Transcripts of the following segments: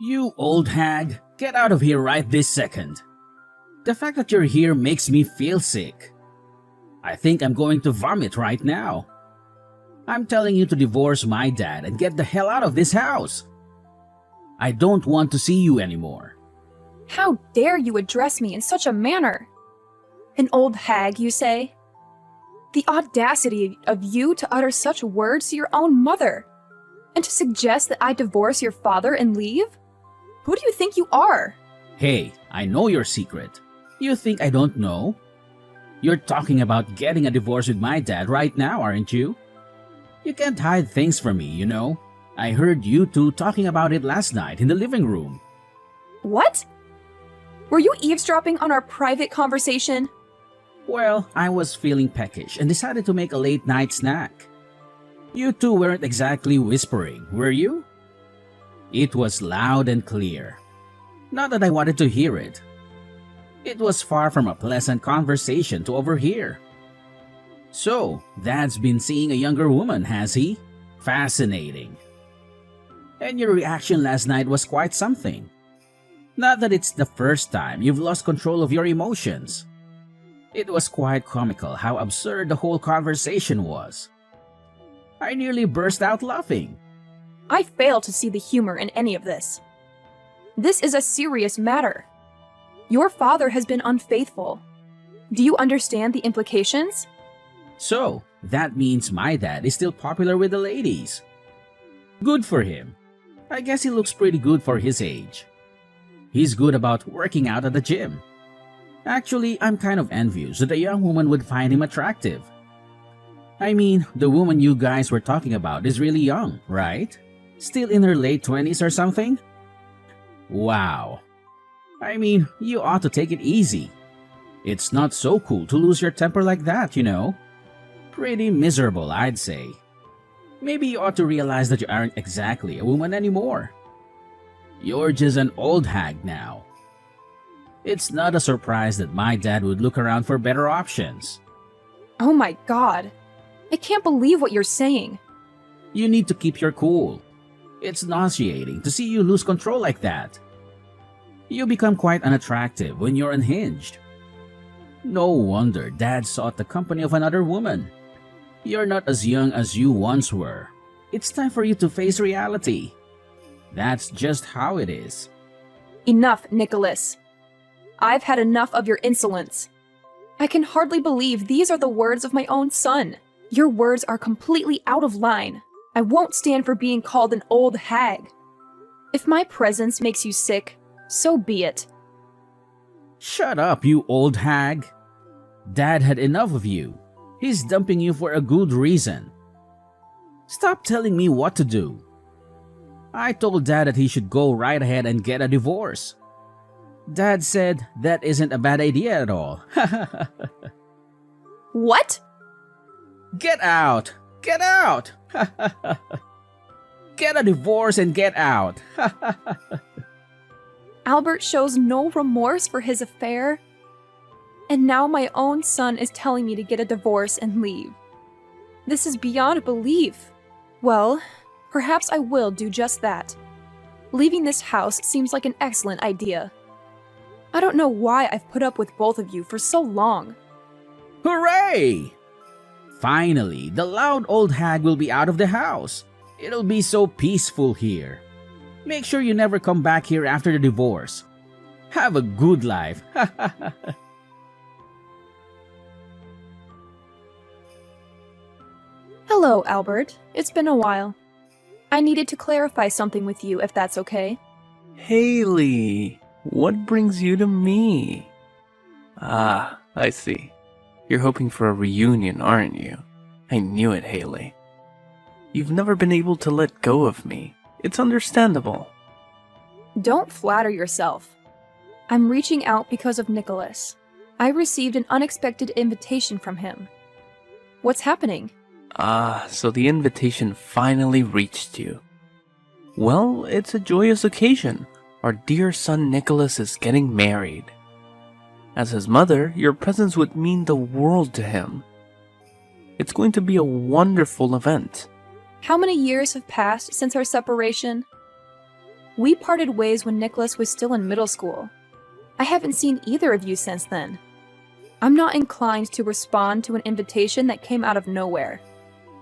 You old hag, get out of here right this second. The fact that you're here makes me feel sick. I think I'm going to vomit right now. I'm telling you to divorce my dad and get the hell out of this house. I don't want to see you anymore. How dare you address me in such a manner? An old hag, you say? The audacity of you to utter such words to your own mother, and to suggest that I divorce your father and leave? Who do you think you are? Hey, I know your secret. You think I don't know? You're talking about getting a divorce with my dad right now, aren't you? You can't hide things from me, you know. I heard you two talking about it last night in the living room. What? Were you eavesdropping on our private conversation? Well, I was feeling peckish and decided to make a late night snack. You two weren't exactly whispering, were you? It was loud and clear. Not that I wanted to hear it. It was far from a pleasant conversation to overhear. So, Dad's been seeing a younger woman, has he? Fascinating. And your reaction last night was quite something. Not that it's the first time you've lost control of your emotions. It was quite comical how absurd the whole conversation was. I nearly burst out laughing. I fail to see the humor in any of this. This is a serious matter. Your father has been unfaithful. Do you understand the implications? So, that means my dad is still popular with the ladies. Good for him. I guess he looks pretty good for his age. He's good about working out at the gym. Actually, I'm kind of envious that a young woman would find him attractive. I mean, the woman you guys were talking about is really young, right? Still in her late 20s or something? Wow. I mean, you ought to take it easy. It's not so cool to lose your temper like that, you know. Pretty miserable, I'd say. Maybe you ought to realize that you aren't exactly a woman anymore. You're just an old hag now. It's not a surprise that my dad would look around for better options. Oh my God. I can't believe what you're saying. You need to keep your cool. It's nauseating to see you lose control like that. You become quite unattractive when you're unhinged. No wonder Dad sought the company of another woman. You're not as young as you once were. It's time for you to face reality. That's just how it is. Enough, Nicholas. I've had enough of your insolence. I can hardly believe these are the words of my own son. Your words are completely out of line. I won't stand for being called an old hag. If my presence makes you sick, so be it. Shut up, you old hag. Dad had enough of you. He's dumping you for a good reason. Stop telling me what to do. I told Dad that he should go right ahead and get a divorce. Dad said that isn't a bad idea at all. What? Get out! Get out! Get a divorce and get out! Albert shows no remorse for his affair. And now my own son is telling me to get a divorce and leave. This is beyond belief. Well, perhaps I will do just that. Leaving this house seems like an excellent idea. I don't know why I've put up with both of you for so long. Hooray! Finally, the loud old hag will be out of the house. It'll be so peaceful here. Make sure you never come back here after the divorce. Have a good life. Hello, Albert. It's been a while. I needed to clarify something with you, if that's okay. Haley, what brings you to me? Ah, I see. You're hoping for a reunion, aren't you? I knew it, Haley. You've never been able to let go of me. It's understandable. Don't flatter yourself. I'm reaching out because of Nicholas. I received an unexpected invitation from him. What's happening? Ah, so the invitation finally reached you. Well, it's a joyous occasion. Our dear son Nicholas is getting married. As his mother, your presence would mean the world to him. It's going to be a wonderful event. How many years have passed since our separation? We parted ways when Nicholas was still in middle school. I haven't seen either of you since then. I'm not inclined to respond to an invitation that came out of nowhere.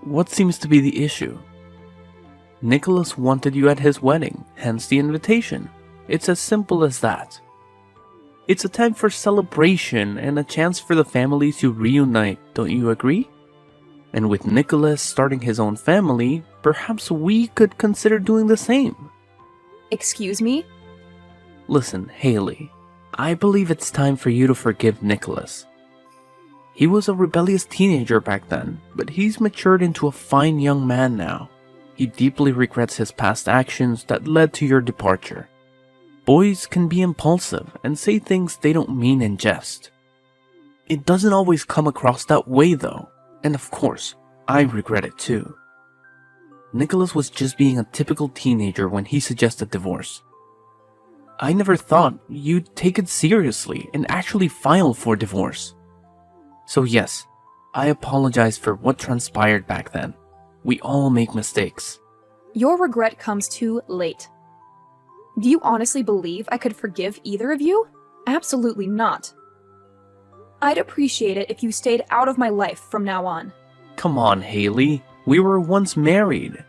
What seems to be the issue? Nicholas wanted you at his wedding, hence the invitation. It's as simple as that. It's a time for celebration and a chance for the families to reunite, don't you agree? And with Nicholas starting his own family, perhaps we could consider doing the same. Excuse me? Listen, Haley, I believe it's time for you to forgive Nicholas. He was a rebellious teenager back then, but he's matured into a fine young man now. He deeply regrets his past actions that led to your departure. Boys can be impulsive and say things they don't mean in jest. It doesn't always come across that way though, and of course, I regret it too. Nicholas was just being a typical teenager when he suggested divorce. I never thought you'd take it seriously and actually file for divorce. So yes, I apologize for what transpired back then. We all make mistakes. Your regret comes too late. Do you honestly believe I could forgive either of you? Absolutely not. I'd appreciate it if you stayed out of my life from now on. Come on, Haley. We were once married.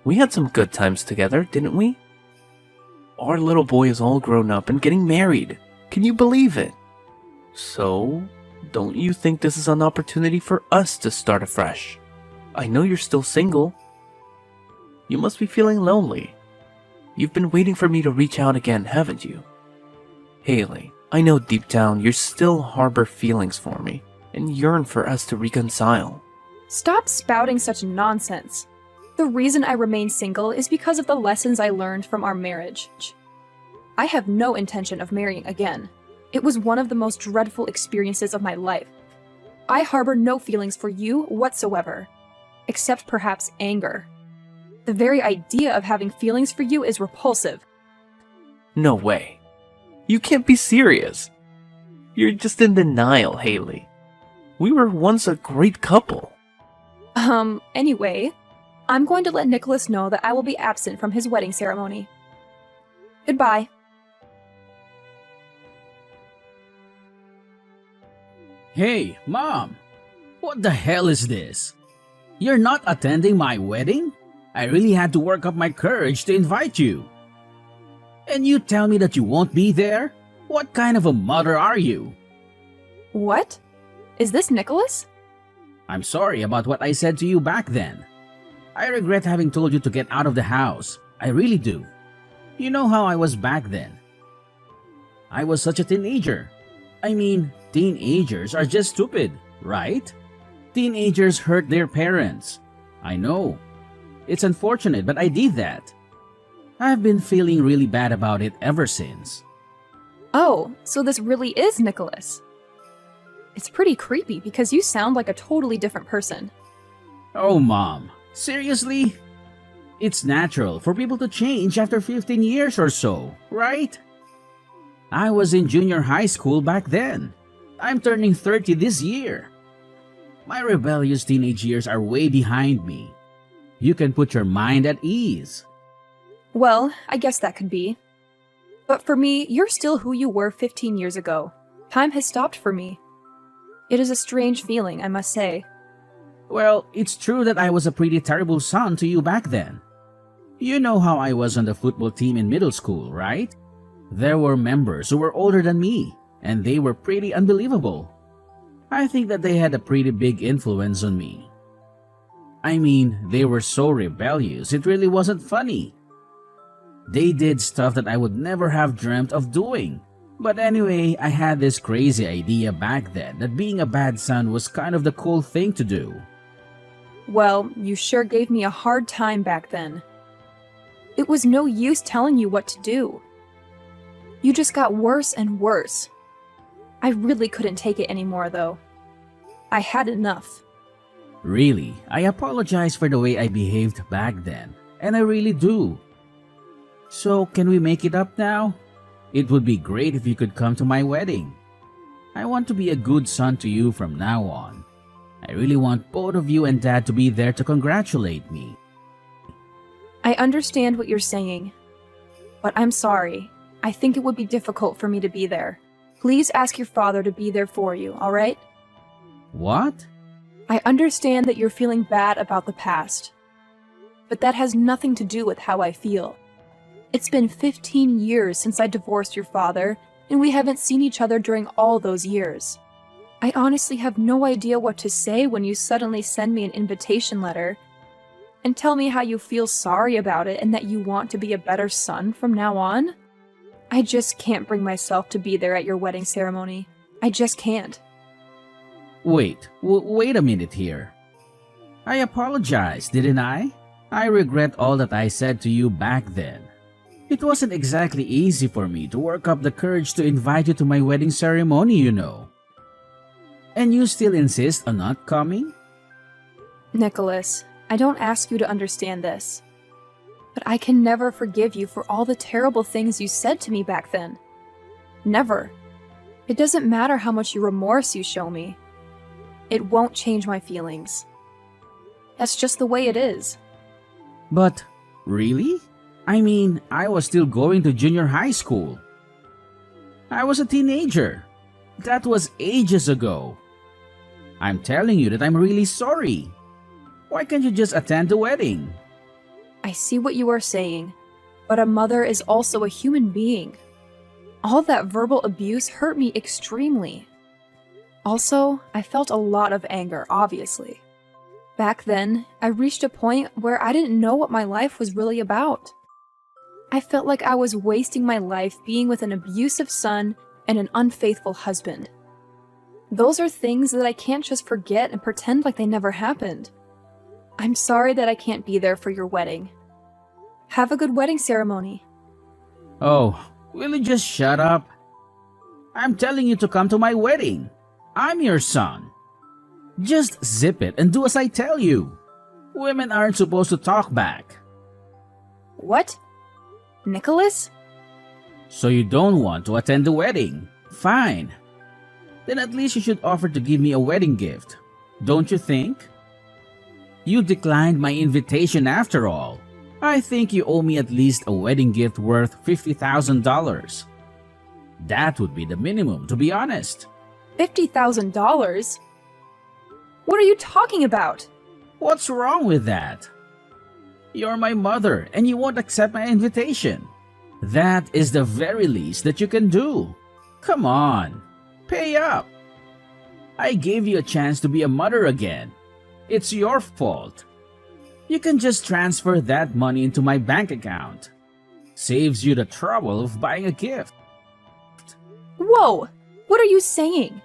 We had some good times together, didn't we? Our little boy is all grown up and getting married. Can you believe it? So, don't you think this is an opportunity for us to start afresh? I know you're still single. You must be feeling lonely. You've been waiting for me to reach out again, haven't you? Haley, I know deep down you still harbor feelings for me and yearn for us to reconcile. Stop spouting such nonsense. The reason I remain single is because of the lessons I learned from our marriage. I have no intention of marrying again. It was one of the most dreadful experiences of my life. I harbor no feelings for you whatsoever, except perhaps anger. The very idea of having feelings for you is repulsive. No way. You can't be serious. You're just in denial, Haley. We were once a great couple. Anyway, I'm going to let Nicholas know that I will be absent from his wedding ceremony. Goodbye. Hey, Mom! What the hell is this? You're not attending my wedding? I really had to work up my courage to invite you. And you tell me that you won't be there? What kind of a mother are you? What? Is this Nicholas? I'm sorry about what I said to you back then. I regret having told you to get out of the house. I really do. You know how I was back then. I was such a teenager. I mean, teenagers are just stupid, right? Teenagers hurt their parents. I know. It's unfortunate, but I did that. I've been feeling really bad about it ever since. Oh, so this really is Nicholas. It's pretty creepy because you sound like a totally different person. Oh, Mom. Seriously? It's natural for people to change after 15 years or so, right? I was in junior high school back then. I'm turning 30 this year. My rebellious teenage years are way behind me. You can put your mind at ease. Well, I guess that could be. But for me, you're still who you were 15 years ago. Time has stopped for me. It is a strange feeling, I must say. Well, it's true that I was a pretty terrible son to you back then. You know how I was on the football team in middle school, right? There were members who were older than me, and they were pretty unbelievable. I think that they had a pretty big influence on me. I mean, they were so rebellious, it really wasn't funny. They did stuff that I would never have dreamt of doing. But anyway, I had this crazy idea back then that being a bad son was kind of the cool thing to do. Well, you sure gave me a hard time back then. It was no use telling you what to do. You just got worse and worse. I really couldn't take it anymore, though. I had enough. Really, I apologize for the way I behaved back then, and I really do. So, can we make it up now? It would be great if you could come to my wedding. I want to be a good son to you from now on. I really want both of you and Dad to be there to congratulate me. I understand what you're saying. But I'm sorry. I think it would be difficult for me to be there. Please ask your father to be there for you, alright? What? I understand that you're feeling bad about the past. But that has nothing to do with how I feel. It's been 15 years since I divorced your father, and we haven't seen each other during all those years. I honestly have no idea what to say when you suddenly send me an invitation letter and tell me how you feel sorry about it and that you want to be a better son from now on. I just can't bring myself to be there at your wedding ceremony. I just can't. Wait a minute here. I apologized, didn't I? I regret all that I said to you back then. It wasn't exactly easy for me to work up the courage to invite you to my wedding ceremony, you know. And you still insist on not coming? Nicholas, I don't ask you to understand this, but I can never forgive you for all the terrible things you said to me back then. Never. It doesn't matter how much remorse you show me. It won't change my feelings. That's just the way it is. But, really? I mean, I was still going to junior high school. I was a teenager. That was ages ago. I'm telling you that I'm really sorry. Why can't you just attend the wedding? I see what you are saying, but a mother is also a human being. All that verbal abuse hurt me extremely. Also, I felt a lot of anger, obviously. Back then, I reached a point where I didn't know what my life was really about. I felt like I was wasting my life being with an abusive son and an unfaithful husband. Those are things that I can't just forget and pretend like they never happened. I'm sorry that I can't be there for your wedding. Have a good wedding ceremony. Oh, will you just shut up? I'm telling you to come to my wedding. I'm your son. Just zip it and do as I tell you. Women aren't supposed to talk back. What? Nicholas? So you don't want to attend the wedding? Fine. Then at least you should offer to give me a wedding gift. Don't you think? You declined my invitation after all. I think you owe me at least a wedding gift worth $50,000. That would be the minimum, to be honest. $50,000? What are you talking about? What's wrong with that? You're my mother and you won't accept my invitation. That is the very least that you can do. Come on, pay up. I gave you a chance to be a mother again. It's your fault. You can just transfer that money into my bank account. Saves you the trouble of buying a gift. Whoa! What are you saying?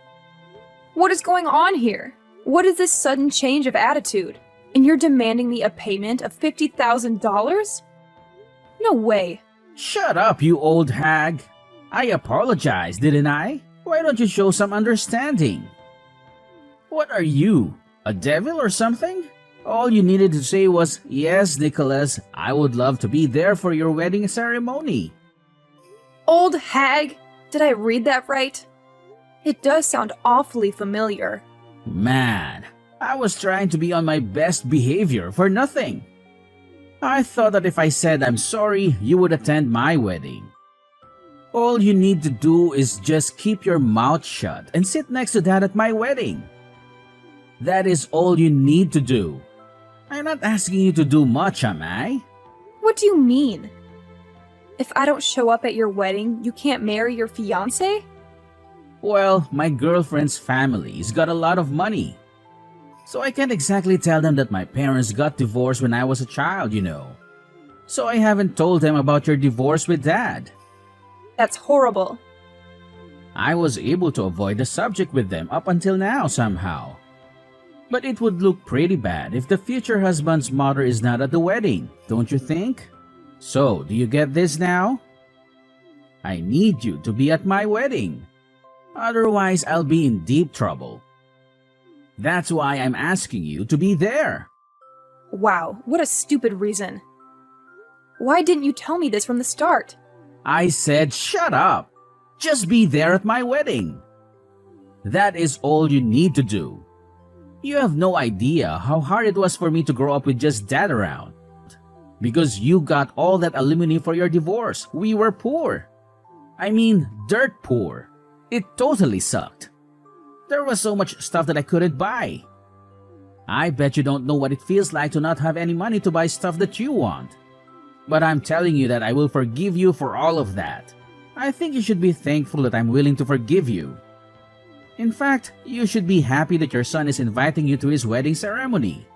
What is going on here? What is this sudden change of attitude? And you're demanding me a payment of $50,000? No way. Shut up, you old hag. I apologized, didn't I? Why don't you show some understanding? What are you, a devil or something? All you needed to say was, "Yes, Nicholas, I would love to be there for your wedding ceremony." Old hag? Did I read that right? It does sound awfully familiar. Man, I was trying to be on my best behavior for nothing. I thought that if I said I'm sorry, you would attend my wedding. All you need to do is just keep your mouth shut and sit next to Dad at my wedding. That is all you need to do. I'm not asking you to do much, am I? What do you mean? If I don't show up at your wedding, you can't marry your fiancé? Well, my girlfriend's family's got a lot of money. So I can't exactly tell them that my parents got divorced when I was a child, you know. So I haven't told them about your divorce with Dad. That's horrible. I was able to avoid the subject with them up until now somehow. But it would look pretty bad if the future husband's mother is not at the wedding, don't you think? So, do you get this now? I need you to be at my wedding. Otherwise, I'll be in deep trouble. That's why I'm asking you to be there. Wow, what a stupid reason. Why didn't you tell me this from the start? I said shut up. Just be there at my wedding. That is all you need to do. You have no idea how hard it was for me to grow up with just Dad around. Because you got all that alimony for your divorce. We were poor. I mean, dirt poor. It totally sucked. There was so much stuff that I couldn't buy. I bet you don't know what it feels like to not have any money to buy stuff that you want. But I'm telling you that I will forgive you for all of that. I think you should be thankful that I'm willing to forgive you. In fact, you should be happy that your son is inviting you to his wedding ceremony.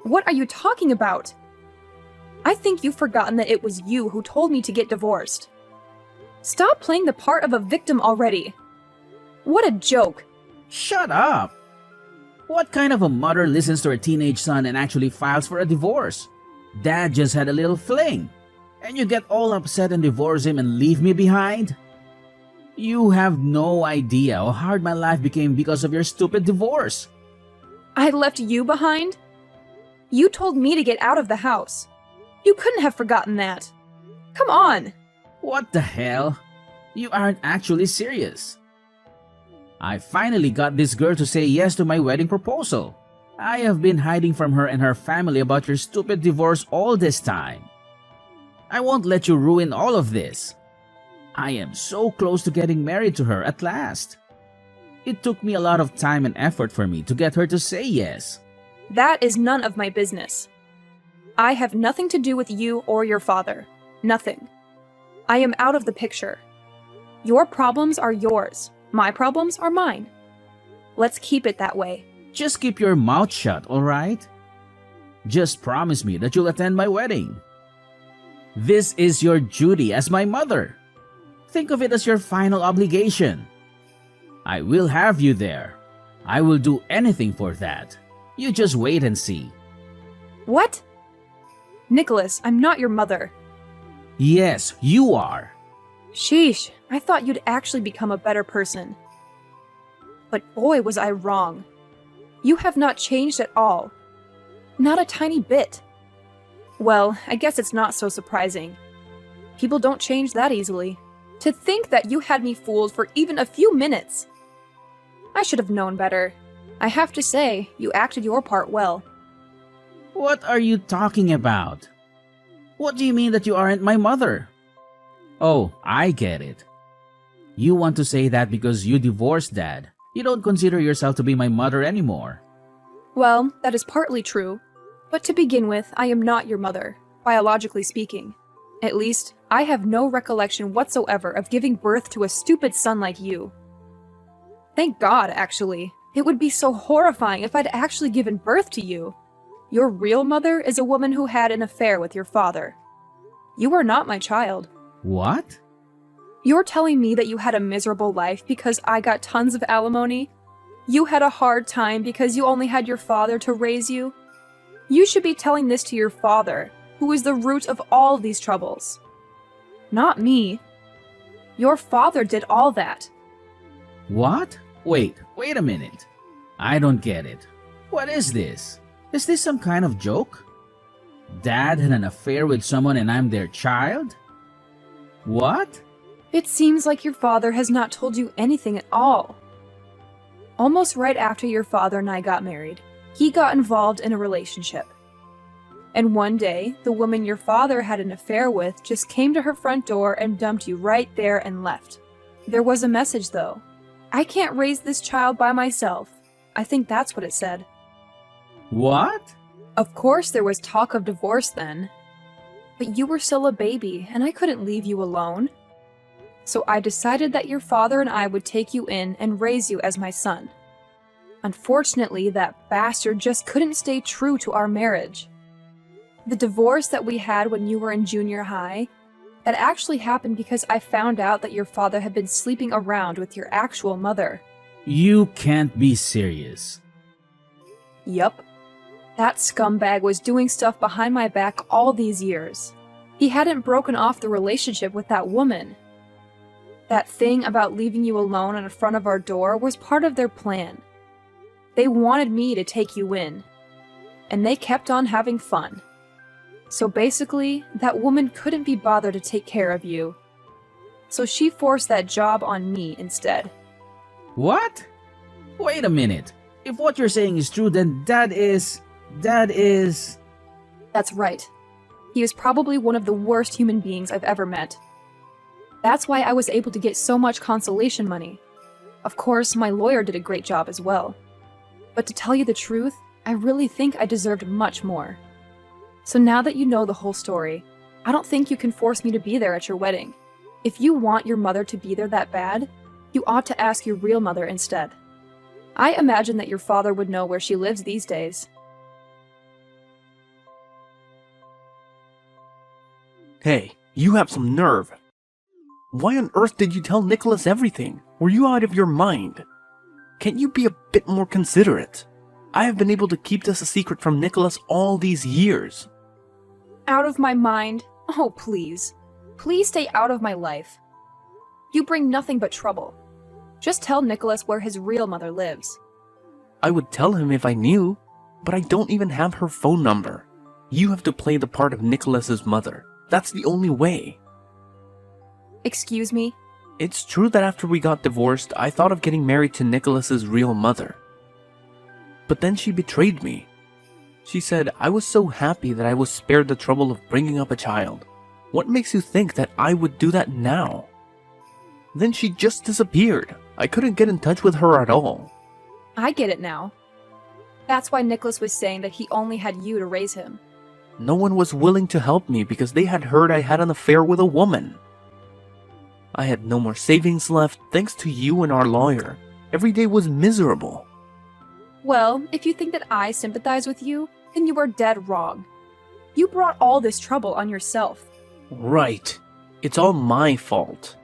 What are you talking about? I think you've forgotten that it was you who told me to get divorced. Stop playing the part of a victim already. What a joke. Shut up! What kind of a mother listens to her teenage son and actually files for a divorce? Dad just had a little fling, and you get all upset and divorce him and leave me behind? You have no idea how hard my life became because of your stupid divorce. I left you behind? You told me to get out of the house. You couldn't have forgotten that. Come on. What the hell? You aren't actually serious. I finally got this girl to say yes to my wedding proposal. I have been hiding from her and her family about your stupid divorce all this time. I won't let you ruin all of this. I am so close to getting married to her at last. It took me a lot of time and effort for me to get her to say yes. That is none of my business. I have nothing to do with you or your father. Nothing. I am out of the picture. Your problems are yours. My problems are mine. Let's keep it that way. Just keep your mouth shut, alright? Just promise me that you'll attend my wedding. This is your duty as my mother. Think of it as your final obligation. I will have you there. I will do anything for that. You just wait and see. What? Nicholas, I'm not your mother. Yes, you are. Sheesh, I thought you'd actually become a better person. But boy, was I wrong. You have not changed at all. Not a tiny bit. Well, I guess it's not so surprising. People don't change that easily. To think that you had me fooled for even a few minutes. I should have known better. I have to say, you acted your part well. What are you talking about? What do you mean that you aren't my mother? Oh, I get it. You want to say that because you divorced Dad. You don't consider yourself to be my mother anymore. Well, that is partly true. But to begin with, I am not your mother, biologically speaking. At least, I have no recollection whatsoever of giving birth to a stupid son like you. Thank God, actually. It would be so horrifying if I'd actually given birth to you. Your real mother is a woman who had an affair with your father. You are not my child. What? You're telling me that you had a miserable life because I got tons of alimony? You had a hard time because you only had your father to raise you? You should be telling this to your father, who is the root of all these troubles. Not me. Your father did all that. What? Wait a minute. I don't get it. What is this? Is this some kind of joke? Dad had an affair with someone and I'm their child? What? It seems like your father has not told you anything at all. Almost right after your father and I got married, he got involved in a relationship. And one day, the woman your father had an affair with just came to her front door and dumped you right there and left. There was a message though. I can't raise this child by myself. I think that's what it said. What? Of course there was talk of divorce then. But you were still a baby, and I couldn't leave you alone. So I decided that your father and I would take you in and raise you as my son. Unfortunately, that bastard just couldn't stay true to our marriage. The divorce that we had when you were in junior high, that actually happened because I found out that your father had been sleeping around with your actual mother. You can't be serious. Yup. That scumbag was doing stuff behind my back all these years. He hadn't broken off the relationship with that woman. That thing about leaving you alone in front of our door was part of their plan. They wanted me to take you in. And they kept on having fun. So basically, that woman couldn't be bothered to take care of you. So she forced that job on me instead. What? Wait a minute. If what you're saying is true, then Dad is... That's right. He was probably one of the worst human beings I've ever met. That's why I was able to get so much consolation money. Of course, my lawyer did a great job as well. But to tell you the truth, I really think I deserved much more. So now that you know the whole story, I don't think you can force me to be there at your wedding. If you want your mother to be there that bad, you ought to ask your real mother instead. I imagine that your father would know where she lives these days. Hey, you have some nerve. Why on earth did you tell Nicholas everything? Were you out of your mind? Can't you be a bit more considerate? I have been able to keep this a secret from Nicholas all these years. Out of my mind? Oh, please. Please stay out of my life. You bring nothing but trouble. Just tell Nicholas where his real mother lives. I would tell him if I knew, but I don't even have her phone number. You have to play the part of Nicholas's mother. That's the only way. Excuse me? It's true that after we got divorced, I thought of getting married to Nicholas's real mother. But then she betrayed me. She said I was so happy that I was spared the trouble of bringing up a child. What makes you think that I would do that now? Then she just disappeared. I couldn't get in touch with her at all. I get it now. That's why Nicholas was saying that he only had you to raise him. No one was willing to help me because they had heard I had an affair with a woman. I had no more savings left thanks to you and our lawyer. Every day was miserable. Well, if you think that I sympathize with you, then you are dead wrong. You brought all this trouble on yourself. Right. It's all my fault.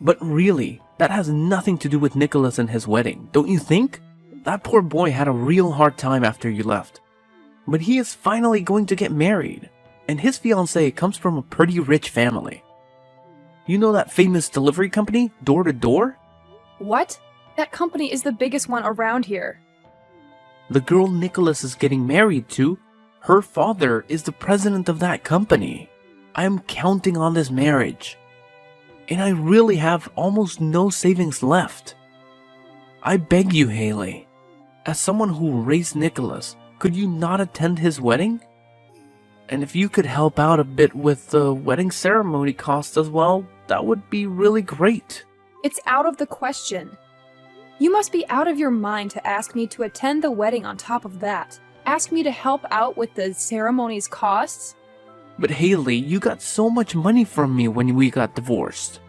But really, that has nothing to do with Nicholas and his wedding, don't you think? That poor boy had a real hard time after you left. But he is finally going to get married, and his fiancée comes from a pretty rich family. You know that famous delivery company, Door to Door? What? That company is the biggest one around here. The girl Nicholas is getting married to, her father is the president of that company. I am counting on this marriage. And I really have almost no savings left. I beg you, Haley, as someone who raised Nicholas, could you not attend his wedding? And if you could help out a bit with the wedding ceremony costs as well, that would be really great. It's out of the question. You must be out of your mind to ask me to attend the wedding on top of that. Ask me to help out with the ceremony's costs? But Haley, you got so much money from me when we got divorced.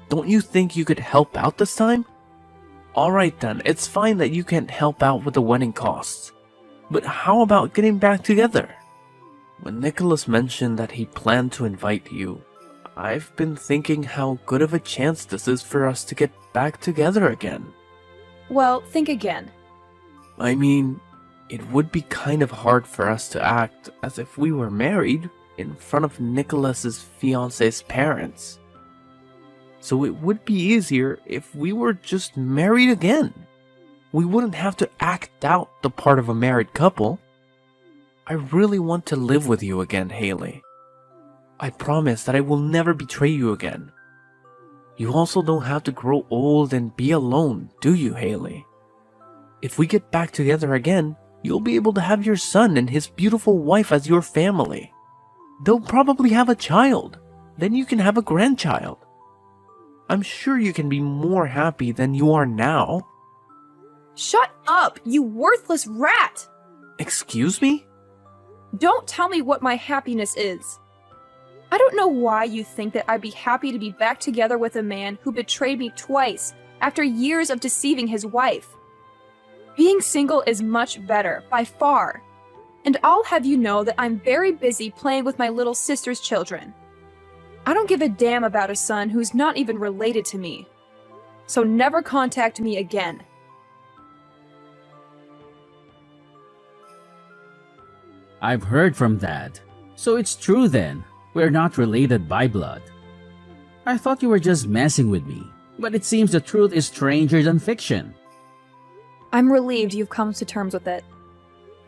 Don't you think you could help out this time? Alright then, it's fine that you can't help out with the wedding costs. But how about getting back together? When Nicholas mentioned that he planned to invite you, I've been thinking how good of a chance this is for us to get back together again. Well, think again. I mean, it would be kind of hard for us to act as if we were married in front of Nicholas's fiancée's parents. So it would be easier if we were just married again. We wouldn't have to act out the part of a married couple. I really want to live with you again, Haley. I promise that I will never betray you again. You also don't have to grow old and be alone, do you, Haley? If we get back together again, you'll be able to have your son and his beautiful wife as your family. They'll probably have a child. Then you can have a grandchild. I'm sure you can be more happy than you are now. Shut up, you worthless rat! Excuse me? Don't tell me what my happiness is. I don't know why you think that I'd be happy to be back together with a man who betrayed me twice after years of deceiving his wife. Being single is much better, by far. And I'll have you know that I'm very busy playing with my little sister's children. I don't give a damn about a son who's not even related to me. So never contact me again. I've heard from Dad. So it's true then. We're not related by blood. I thought you were just messing with me, but it seems the truth is stranger than fiction. I'm relieved you've come to terms with it.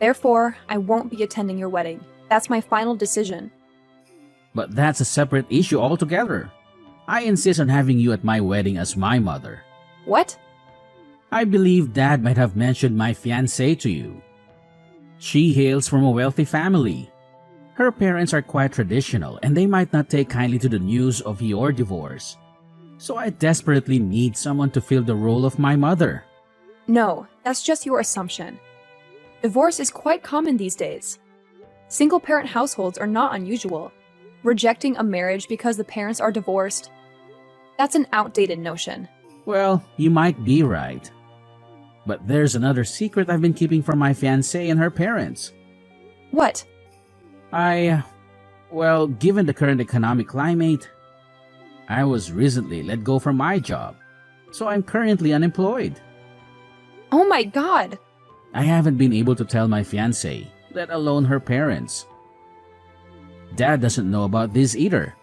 Therefore, I won't be attending your wedding. That's my final decision. But that's a separate issue altogether. I insist on having you at my wedding as my mother. What? I believe Dad might have mentioned my fiancée to you. She hails from a wealthy family. Her parents are quite traditional and they might not take kindly to the news of your divorce. So I desperately need someone to fill the role of my mother. No, that's just your assumption. Divorce is quite common these days. Single-parent households are not unusual. Rejecting a marriage because the parents are divorced, that's an outdated notion. Well, you might be right. But there's another secret I've been keeping from my fiancée and her parents. What? Well, given the current economic climate, I was recently let go from my job, so I'm currently unemployed. Oh my god! I haven't been able to tell my fiancée, let alone her parents. Dad doesn't know about this either,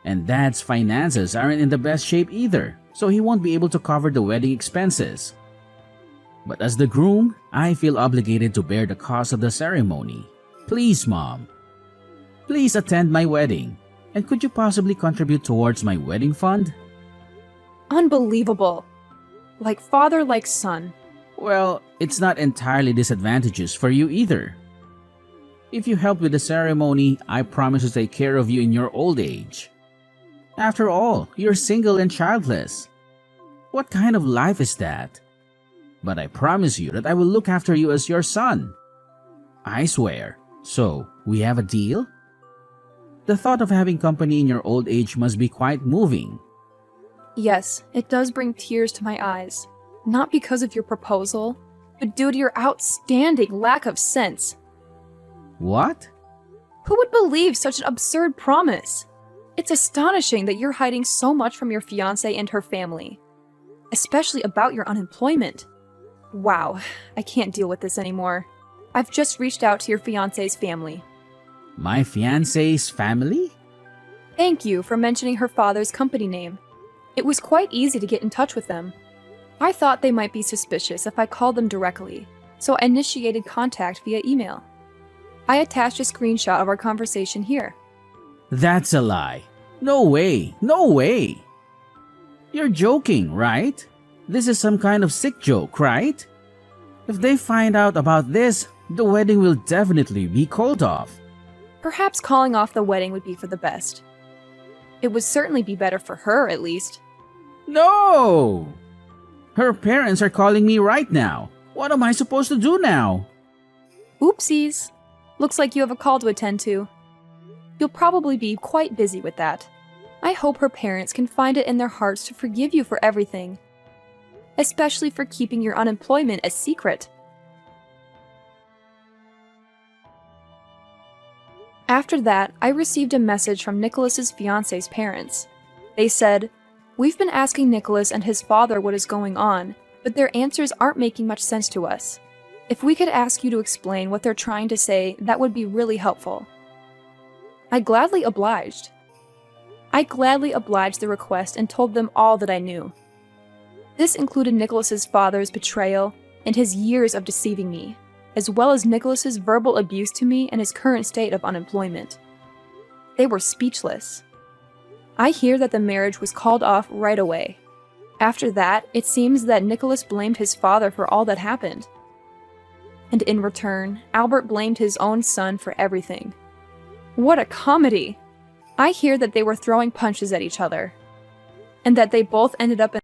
and Dad's finances aren't in the best shape either, so he won't be able to cover the wedding expenses. But as the groom, I feel obligated to bear the cost of the ceremony. Please, Mom. Please attend my wedding. And could you possibly contribute towards my wedding fund? Unbelievable. Like father, like son. Well, it's not entirely disadvantageous for you either. If you help with the ceremony, I promise to take care of you in your old age. After all, you're single and childless. What kind of life is that? But I promise you that I will look after you as your son. I swear. So, we have a deal? The thought of having company in your old age must be quite moving. Yes, it does bring tears to my eyes. Not because of your proposal, but due to your outstanding lack of sense. What? Who would believe such an absurd promise? It's astonishing that you're hiding so much from your fiancée and her family, especially about your unemployment. Wow, I can't deal with this anymore. I've just reached out to your fiancé's family. My fiancé's family? Thank you for mentioning her father's company name. It was quite easy to get in touch with them. I thought they might be suspicious if I called them directly, so I initiated contact via email. I attached a screenshot of our conversation here. That's a lie. No way, no way. You're joking, right? This is some kind of sick joke, right? If they find out about this, the wedding will definitely be called off. Perhaps calling off the wedding would be for the best. It would certainly be better for her, at least. No! Her parents are calling me right now. What am I supposed to do now? Oopsies. Looks like you have a call to attend to. You'll probably be quite busy with that. I hope her parents can find it in their hearts to forgive you for everything, especially for keeping your unemployment a secret. After that, I received a message from Nicholas's fiancé's parents. They said, "We've been asking Nicholas and his father what is going on, but their answers aren't making much sense to us. If we could ask you to explain what they're trying to say, that would be really helpful." I gladly obliged. The request and told them all that I knew. This included Nicholas's father's betrayal and his years of deceiving me, as well as Nicholas's verbal abuse to me and his current state of unemployment. They were speechless. I hear that the marriage was called off right away. After that, it seems that Nicholas blamed his father for all that happened. And in return, Albert blamed his own son for everything. What a comedy! I hear that they were throwing punches at each other, and that they both ended up in